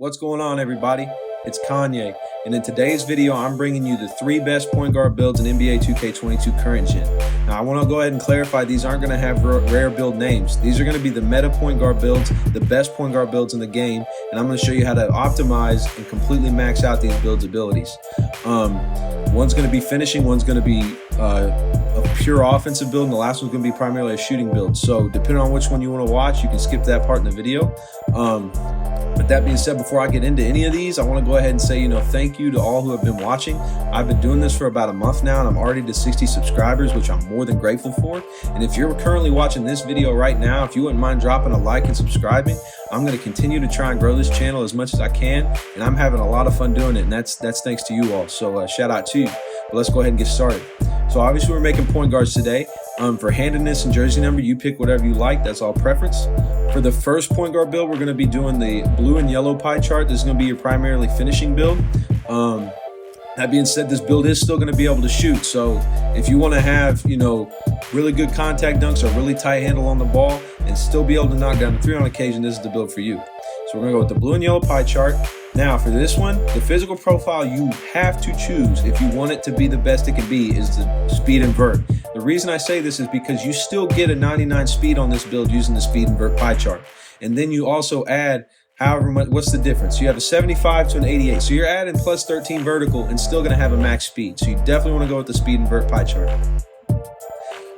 What's going on, everybody? It's Kanye, and in today's video, I'm bringing you the 3 best point guard builds in NBA 2K22 current gen. Now, I want to go ahead and clarify these aren't going to have rare build names. These are going to be the meta point guard builds, the best point guard builds in the game, and I'm going to show you how to optimize and completely max out these builds' abilities. One's going to be finishing, one's going to be a pure offensive build, and the last one's going to be primarily a shooting build. So depending on which one you want to watch, you can skip that part in the video. But that being said, before I get into any of these, I want to go ahead and say, thank you to all who have been watching. I've been doing this for about a month now, and I'm already to 60 subscribers, which I'm more than grateful for. And if you're currently watching this video right now, if you wouldn't mind dropping a like and subscribing, I'm going to continue to try and grow this channel as much as I can, and I'm having a lot of fun doing it, and that's thanks to you all. So shout out to you. But let's go ahead and get started. So obviously we're making point guards today. For handedness and jersey number, you pick whatever you like. That's all preference. For the first point guard build, we're going to be doing the blue and yellow pie chart. This is going to be your primarily finishing build. That being said, this build is still going to be able to shoot. So if you want to have, really good contact dunks or really tight handle on the ball and still be able to knock down the three on occasion, this is the build for you. So we're going to go with the blue and yellow pie chart. Now for this one, the physical profile you have to choose if you want it to be the best it can be is the speed invert. The reason I say this is because you still get a 99 speed on this build using the speed invert pie chart. And then you also add however much, what's the difference? You have a 75 to an 88. So you're adding plus 13 vertical and still going to have a max speed. So you definitely want to go with the speed invert pie chart.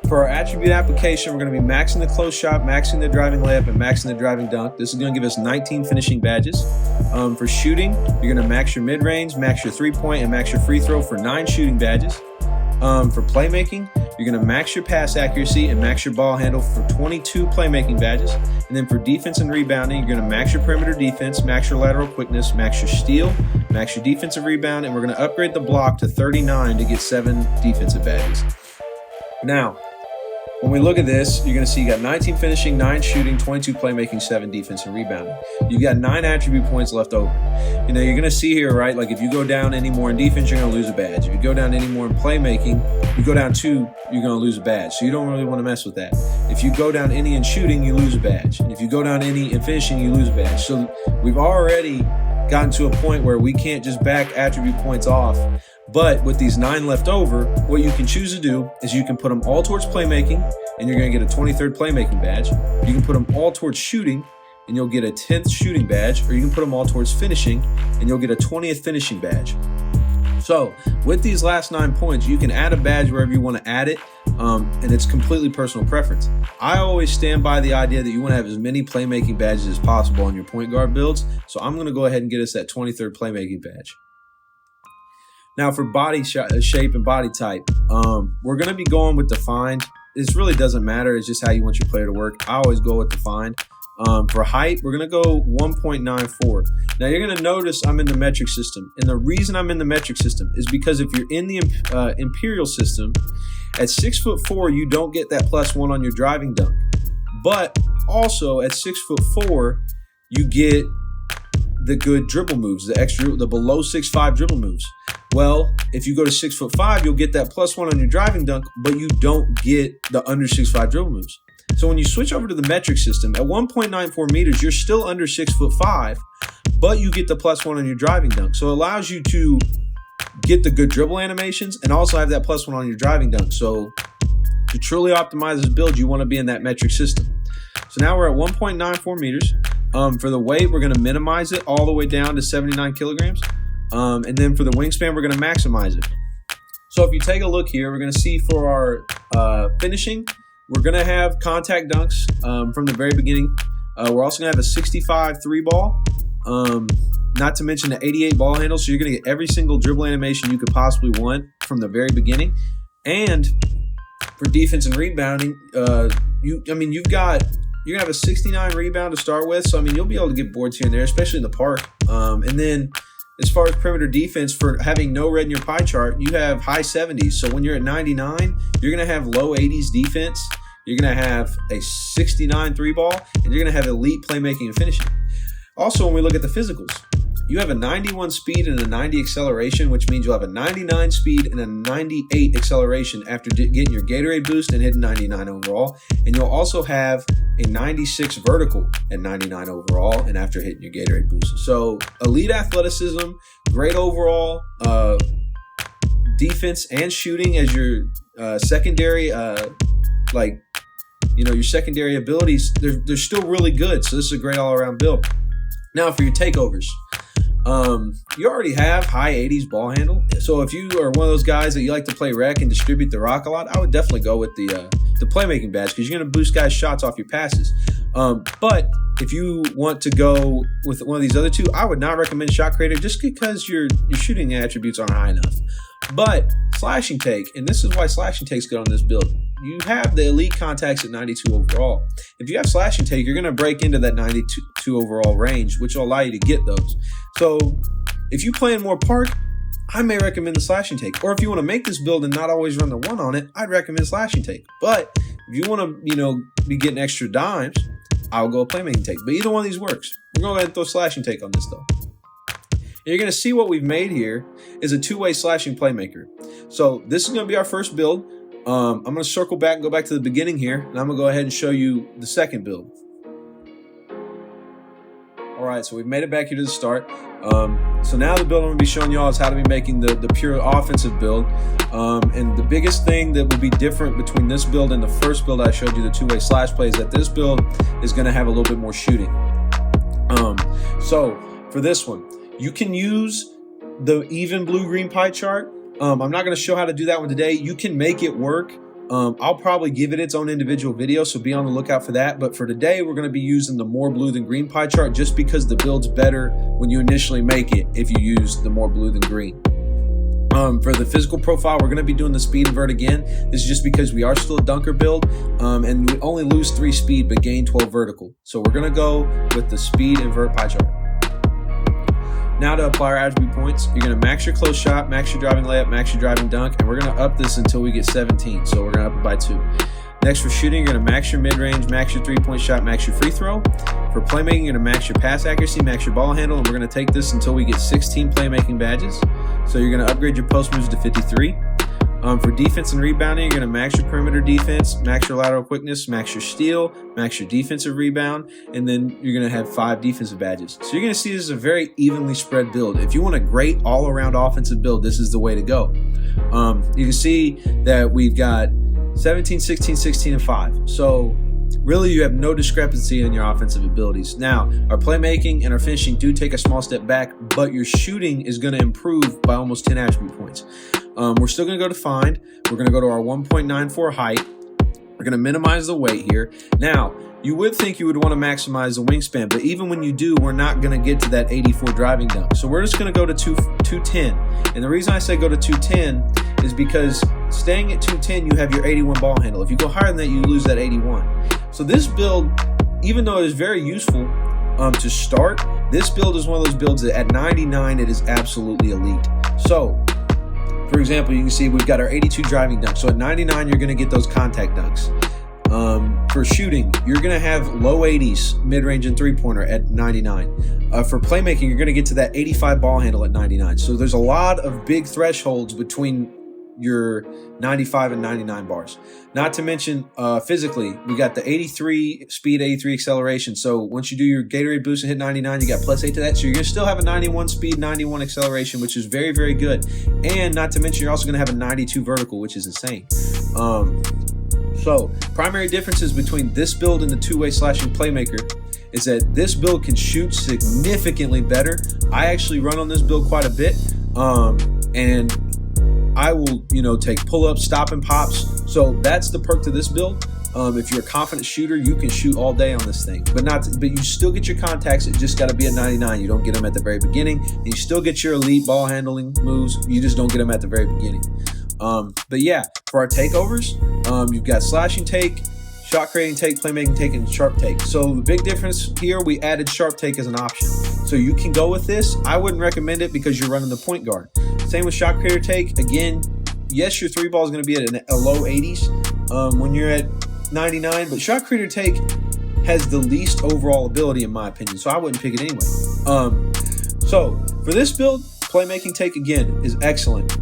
For our attribute application, we're going to be maxing the close shot, maxing the driving layup, and maxing the driving dunk. This is going to give us 19 finishing badges. For shooting, you're going to max your mid-range, max your three-point, and max your free throw for 9 shooting badges. For playmaking, you're going to max your pass accuracy and max your ball handle for 22 playmaking badges. And then for defense and rebounding, you're going to max your perimeter defense, max your lateral quickness, max your steal, max your defensive rebound, and we're going to upgrade the block to 39 to get 7 defensive badges. Now, when we look at this, you're going to see you got 19 finishing, 9 shooting, 22 playmaking, 7 defense and rebounding. You've got 9 attribute points left over. You're going to see here, right? Like if you go down any more in defense, you're going to lose a badge. If you go down any more in playmaking, you go down 2, you're going to lose a badge. So you don't really want to mess with that. If you go down any in shooting, you lose a badge. And if you go down any in finishing, you lose a badge. So we've already gotten to a point where we can't just back attribute points off. But with these 9 left over, what you can choose to do is you can put them all towards playmaking, and you're going to get a 23rd playmaking badge. You can put them all towards shooting, and you'll get a 10th shooting badge, or you can put them all towards finishing, and you'll get a 20th finishing badge. So with these last 9 points, you can add a badge wherever you want to add it, and it's completely personal preference. I always stand by the idea that you want to have as many playmaking badges as possible on your point guard builds, so I'm going to go ahead and get us that 23rd playmaking badge. Now for body shape and body type, we're going to be going with defined. This really doesn't matter. It's just how you want your player to work. I always go with defined. For height, we're going to go 1.94. Now you're going to notice I'm in the metric system. And the reason I'm in the metric system is because if you're in the imperial system, at 6'4", you don't get that +1 on your driving dunk. But also at 6'4", you get the good dribble moves, the below 6'5" dribble moves. Well, if you go to 6'5", you'll get that +1 on your driving dunk, but you don't get the under 6'5" dribble moves. So when you switch over to the metric system, at 1.94 meters, you're still under 6'5", but you get the +1 on your driving dunk. So it allows you to get the good dribble animations and also have that +1 on your driving dunk. So to truly optimize this build, you want to be in that metric system. So now we're at 1.94 meters. For the weight, we're going to minimize it all the way down to 79 kilograms. And then for the wingspan, we're going to maximize it. So if you take a look here, we're going to see for our finishing, we're going to have contact dunks from the very beginning. We're also going to have a 65 3 ball, not to mention the 88 ball handle. So you're going to get every single dribble animation you could possibly want from the very beginning. And for defense and rebounding, you're going to have a 69 rebound to start with. So, you'll be able to get boards here and there, especially in the park. And then as far as perimeter defense, for having no red in your pie chart, you have high 70s. So when you're at 99, you're going to have low 80s defense. You're going to have a 69 3 ball, and you're going to have elite playmaking and finishing. Also, when we look at the physicals, you have a 91 speed and a 90 acceleration, which means you'll have a 99 speed and a 98 acceleration after getting your Gatorade boost and hitting 99 overall. And you'll also have a 96 vertical at 99 overall and after hitting your Gatorade boost. So elite athleticism, great overall defense and shooting as your secondary, your secondary abilities, they're still really good. So this is a great all-around build. Now for your takeovers. You already have high 80s ball handle. So if you are one of those guys that you like to play rec and distribute the rock a lot, I would definitely go with the playmaking badge because you're going to boost guys' shots off your passes. But if you want to go with one of these other two, I would not recommend shot creator just because your shooting attributes aren't high enough. But slashing take, and this is why slashing take's good on this build. You have the elite contacts at 92 overall. If you have slashing take, you're going to break into that 92 overall range, which will allow you to get those. So if you play in more park, I may recommend the slashing take. Or if you want to make this build and not always run the one on it, I'd recommend slashing take. But if you want to, be getting extra dimes, I'll go playmaking take. But either one of these works. We're going to go ahead and throw slashing take on this though. And you're going to see what we've made here is a two-way slashing playmaker. So this is going to be our first build. I'm going to circle back and go back to the beginning here, and I'm going to go ahead and show you the second build. All right, so we've made it back here to the start. So now the build I'm going to be showing y'all is how to be making the pure offensive build. And the biggest thing that will be different between this build and the first build I showed you, the two-way slash play, is that this build is going to have a little bit more shooting. So for this one, you can use the even blue-green pie chart. I'm not going to show how to do that one today. You can make it work. I'll probably give it its own individual video, so be on the lookout for that. But for today, we're going to be using the more blue than green pie chart just because the build's better when you initially make it if you use the more blue than green. For the physical profile, we're going to be doing the speed invert again. This is just because we are still a dunker build, and we only lose 3 speed but gain 12 vertical. So we're going to go with the speed invert pie chart. Now to apply our attribute points, you're going to max your close shot, max your driving layup, max your driving dunk, and we're going to up this until we get 17. So we're going to up it by 2. Next for shooting, you're going to max your mid-range, max your three-point shot, max your free throw. For playmaking, you're going to max your pass accuracy, max your ball handle, and we're going to take this until we get 16 playmaking badges. So you're going to upgrade your post moves to 53. For defense and rebounding, you're going to max your perimeter defense, max your lateral quickness, max your steal, max your defensive rebound, and then you're going to have 5 defensive badges. So you're going to see this is a very evenly spread build. If you want a great all-around offensive build, this is the way to go. You can see that we've got 17, 16, 16, and 5. So really, you have no discrepancy in your offensive abilities. Now, our playmaking and our finishing do take a small step back, but your shooting is going to improve by almost 10 attribute points. We're still going to go to find. We're going to go to our 1.94 height. We're going to minimize the weight here. Now, you would think you would want to maximize the wingspan, but even when you do, we're not going to get to that 84 driving dunk. So we're just going to go to 210. And the reason I say go to 210 is because staying at 210, you have your 81 ball handle. If you go higher than that, you lose that 81. So this build, even though it is very useful to start, this build is one of those builds that at 99, it is absolutely elite. So, for example, you can see we've got our 82 driving dunk. So at 99, you're going to get those contact dunks. For shooting, you're going to have low 80s, mid-range and three-pointer at 99. For playmaking, you're going to get to that 85 ball handle at 99. So there's a lot of big thresholds between your 95 and 99 bars. Not to mention, physically, we got the 83 speed, 83 acceleration. So once you do your Gatorade boost and hit 99, you got plus 8 to that. So you're going to still have a 91 speed, 91 acceleration, which is very, very good. And not to mention, you're also going to have a 92 vertical, which is insane. So primary differences between this build and the two-way slashing playmaker is that this build can shoot significantly better. I actually run on this build quite a bit. And I will, take pull-ups, stop and pops. So that's the perk to this build. If you're a confident shooter, you can shoot all day on this thing. But you still get your contacts. It just got to be a 99. You don't get them at the very beginning. And you still get your elite ball handling moves. You just don't get them at the very beginning. But yeah, for our takeovers, you've got slashing take, shot creating take, playmaking take, and sharp take. So the big difference here, we added sharp take as an option. So you can go with this. I wouldn't recommend it because you're running the point guard. Same with shot creator take. Again, yes, your three ball is going to be at a low 80s when you're at 99, but shot creator take has the least overall ability in my opinion, so I wouldn't pick it anyway. So for this build, playmaking take again is excellent.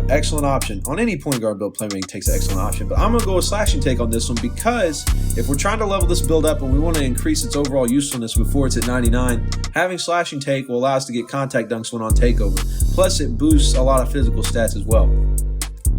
Excellent option. On any point guard build, playmaking takes an excellent option. But I'm going to go with slashing take on this one because if we're trying to level this build up and we want to increase its overall usefulness before it's at 99, having slashing take will allow us to get contact dunks when on takeover. Plus, it boosts a lot of physical stats as well.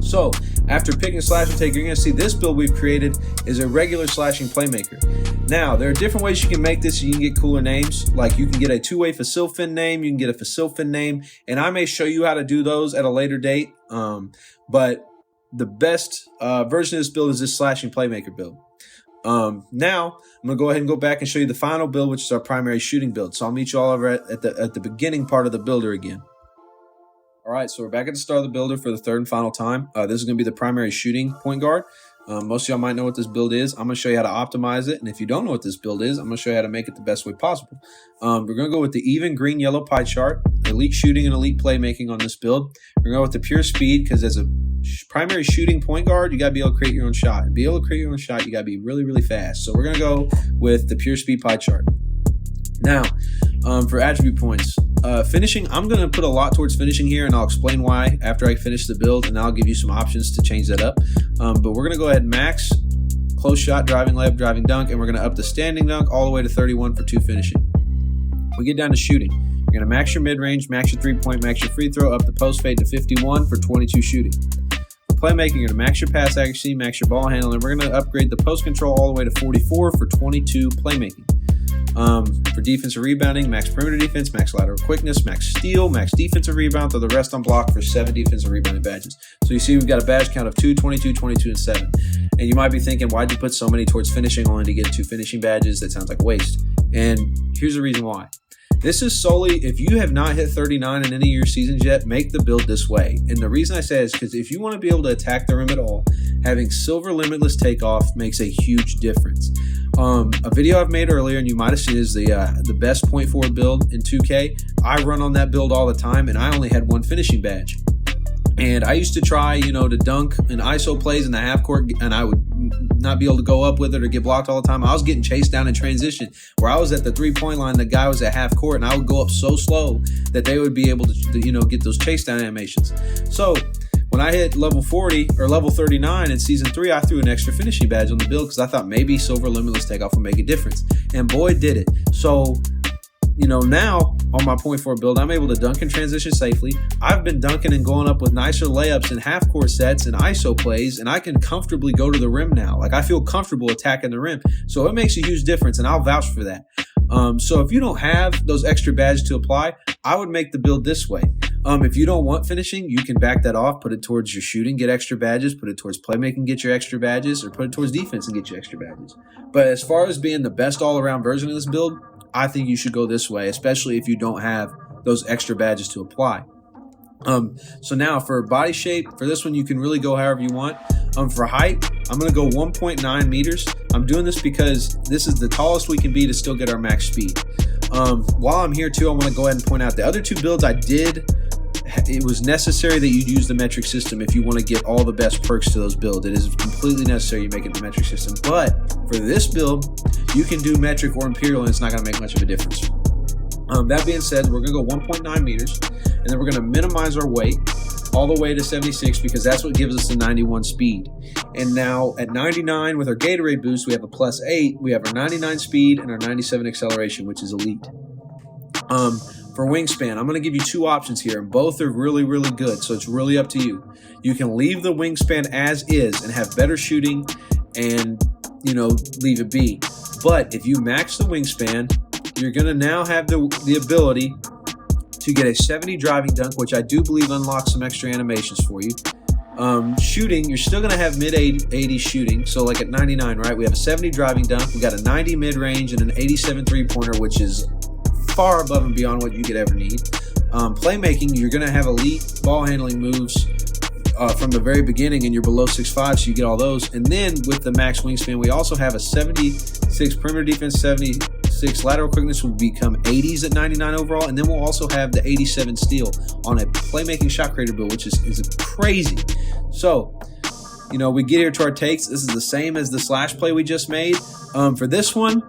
So after picking slashing take, you're going to see this build we've created is a regular slashing playmaker. Now, there are different ways you can make this so you can get cooler names. Like you can get a two-way facilfin name, you can get a facilfin name, and I may show you how to do those at a later date. But the best version of this build is this slashing playmaker build. Now, I'm going to go ahead and go back and show you the final build, which is our primary shooting build. So I'll meet you all over at the beginning part of the builder again. All right, so we're back at the start of the builder for the third and final time. This is going to be the primary shooting point guard. Most of y'all might know what this build is. I'm going to show you how to optimize it. And if you don't know what this build is, I'm going to show you how to make it the best way possible. We're going to go with the even green-yellow pie chart, elite shooting and elite playmaking on this build. We're going to go with the pure speed because as a primary shooting point guard, you got to be able to create your own shot. To be able to create your own shot, you got to be really, really fast. So we're going to go with the pure speed pie chart. Now, for attribute points, finishing, I'm going to put a lot towards finishing here, and I'll explain why after I finish the build, and I'll give you some options to change that up. But we're going to go ahead and max close shot, driving layup, driving dunk, and we're going to up the standing dunk all the way to 31 for 2 finishing. We get down to shooting. You're going to max your mid-range, max your three-point, max your free throw, up the post fade to 51 for 22 shooting. For playmaking, you're going to max your pass accuracy, max your ball handling, and we're going to upgrade the post control all the way to 44 for 22 playmaking. For defensive rebounding, max perimeter defense, max lateral quickness, max steal, max defensive rebound, throw the rest on block for 7 defensive rebounding badges. So you see we've got a badge count of 2, 22, 22, and 7. And you might be thinking, why'd you put so many towards finishing only to get 2 finishing badges? That sounds like waste. And here's the reason why. This is solely, if you have not hit 39 in any of your seasons yet, make the build this way. And the reason I say is because if you want to be able to attack the rim at all, having silver limitless takeoff makes a huge difference. A video I've made earlier, and you might have seen, is the best point forward build in 2K. I run on that build all the time, and I only had 1 finishing badge. And I used to try, to dunk in ISO plays in the half court, and I would not be able to go up with it or get blocked all the time. I was getting chased down in transition, where I was at the 3-point line, the guy was at half court, and I would go up so slow that they would be able to get those chase down animations. So when I hit level 40 or level 39 in season 3, I threw an extra finishing badge on the build because I thought maybe silver limitless takeoff would make a difference. And boy, did it. So, now on my point forward build, I'm able to dunk in transition safely. I've been dunking and going up with nicer layups in half court sets and ISO plays, and I can comfortably go to the rim now. Like I feel comfortable attacking the rim. So it makes a huge difference, and I'll vouch for that. So if you don't have those extra badges to apply, I would make the build this way. If you don't want finishing, you can back that off, put it towards your shooting, get extra badges, put it towards playmaking, get your extra badges, or put it towards defense and get your extra badges. But as far as being the best all-around version of this build, I think you should go this way, especially if you don't have those extra badges to apply. So now for body shape, for this one, you can really go however you want. For height, I'm going to go 1.9 meters. I'm doing this because this is the tallest we can be to still get our max speed. While I'm here too, I want to go ahead and point out the other 2 builds I did. It was necessary that you use the metric system if you want to get all the best perks to those builds. It is completely necessary you make it the metric system. But for this build, you can do metric or imperial, and it's not going to make much of a difference. That being said, we're going to go 1.9 meters, and then we're going to minimize our weight all the way to 76 because that's what gives us the 91 speed. And now at 99 with our Gatorade boost, we have a +8. We have our 99 speed and our 97 acceleration, which is elite. For wingspan, I'm going to give you 2 options here, and both are really, really good, so it's really up to you. You can leave the wingspan as is and have better shooting and, leave it be. But if you max the wingspan, you're going to now have the ability to get a 70 driving dunk, which I do believe unlocks some extra animations for you. Shooting, you're still going to have mid-80 shooting. So like at 99, right, we have a 70 driving dunk. We got a 90 mid-range and an 87 three-pointer, which is far above and beyond what you could ever need. Playmaking, you're going to have elite ball handling moves from the very beginning, and you're below 6'5", so you get all those. And then with the max wingspan, we also have a 76 perimeter defense, 76 lateral quickness will become 80s at 99 overall, and then we'll also have the 87 steal on a playmaking shot creator build, which is crazy. So, we get here to our takes. This is the same as the slash play we just made. For this one,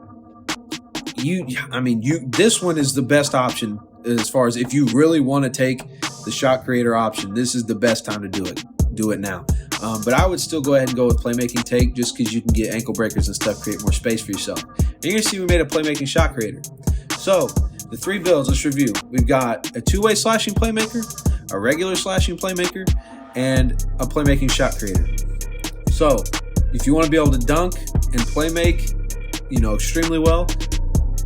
this one is the best option as far as if you really want to take the shot creator option, this is the best time to do it. Do it now. But I would still go ahead and go with playmaking take just because you can get ankle breakers and stuff, create more space for yourself. And you're going to see we made a playmaking shot creator. So the 3 builds, let's review. We've got a 2-way slashing playmaker, a regular slashing playmaker, and a playmaking shot creator. So if you want to be able to dunk and playmake, extremely well,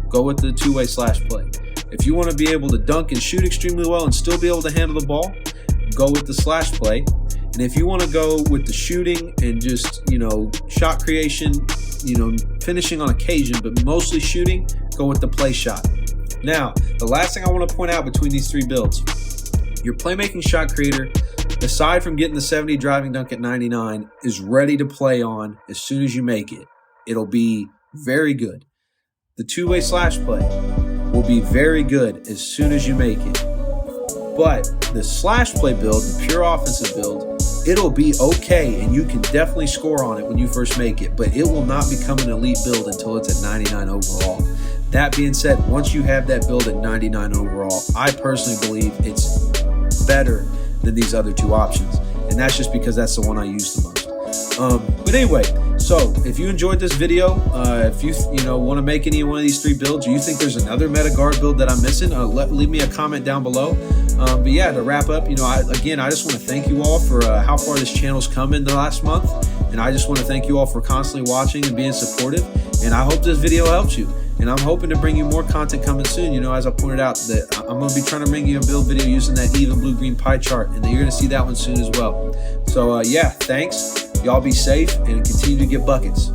go with the 2-way slash play. If you want to be able to dunk and shoot extremely well and still be able to handle the ball, go with the slash play. And if you want to go with the shooting and just, shot creation, finishing on occasion, but mostly shooting, go with the play shot. Now, the last thing I want to point out between these 3 builds, your playmaking shot creator, aside from getting the 70 driving dunk at 99, is ready to play on as soon as you make it. It'll be very good. The 2-way slash play will be very good as soon as you make it. But the slash play build, the pure offensive build, it'll be okay, and you can definitely score on it when you first make it, but it will not become an elite build until it's at 99 overall. That being said, once you have that build at 99 overall, I personally believe it's better than these other 2 options, and that's just because that's the one I use the most. But anyway, so if you enjoyed this video, if you want to make any one of these 3 builds, or you think there's another meta guard build that I'm missing, leave me a comment down below. But yeah, to wrap up, I just want to thank you all for how far this channel's come in the last month, and I just want to thank you all for constantly watching and being supportive. And I hope this video helps you. And I'm hoping to bring you more content coming soon. As I pointed out, that I'm going to be trying to bring you a build video using that even blue-green pie chart, and you're going to see that one soon as well. So yeah, thanks. Y'all be safe and continue to get buckets.